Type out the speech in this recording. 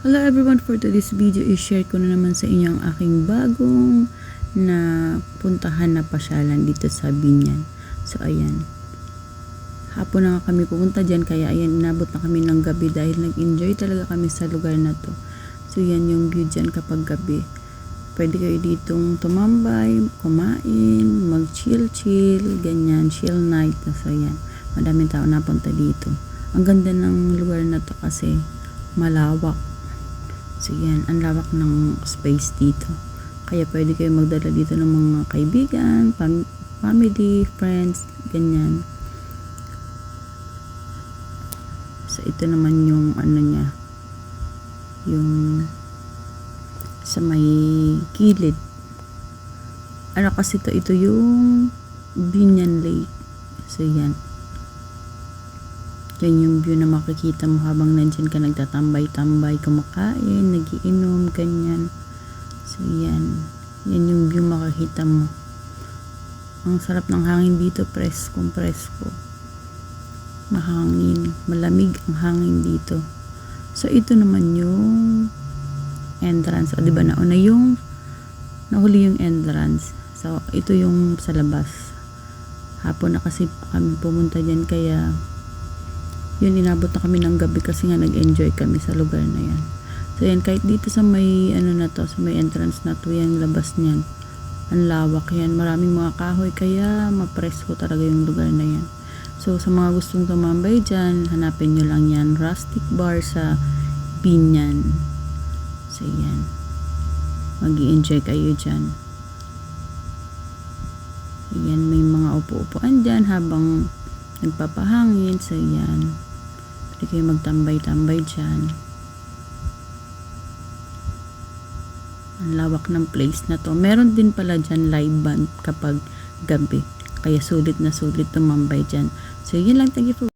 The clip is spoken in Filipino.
Hello everyone, for today's video i-share ko na naman sa inyo ang aking bagong na puntahan na pasyalan dito sa Biñan. So ayan, hapon na nga kami pupunta dyan, kaya ayan, inabot na kami ng gabi dahil nag-enjoy talaga kami sa lugar na to. So yan yung view dyan kapag gabi. Pwede kayo ditong tumambay, kumain, mag-chill-chill, ganyan, chill night. So yan, madaming tao napunta dito. Ang ganda ng lugar na to kasi malawak. So yan, ang lawak ng space dito. Kaya pwede kayo magdala dito ng mga kaibigan, family, friends, ganyan. So ito naman yung ano niya, yung sa may gilid. Ano kasi ito yung Biñan Lake. So yan. Yan yung view na makikita mo habang nandyan ka nagtatambay-tambay, kumakain, nagiinom, ganyan. So yan. Yan yung view makikita mo. Ang sarap ng hangin dito, presko. Mahangin, malamig ang hangin dito. So ito naman yung entrance. O diba nauna yung nahuli yung entrance. So ito yung sa labas. Hapon na kasi kami pumunta dyan, kaya yun, inabot na kami ng gabi kasi nga nag-enjoy kami sa lugar na yan. So yan, kahit dito sa may ano na to, sa may entrance na to, yung labas niyan, ang lawak yan, maraming mga kahoy, kaya mapresko talaga yung lugar na yan. So sa mga gustong tumambay dyan, hanapin nyo lang yan, Rustic Bar sa Biñan. So yan, mag-i-enjoy kayo dyan. Yan, may mga upo-upuan dyan habang nagpapahangin. So yan, pwede kayo magtambay-tambay dyan. Ang lawak ng place na to. Meron din pala dyan live band kapag gabi, kaya sulit na sulit tumambay dyan. So yun lang, thank you for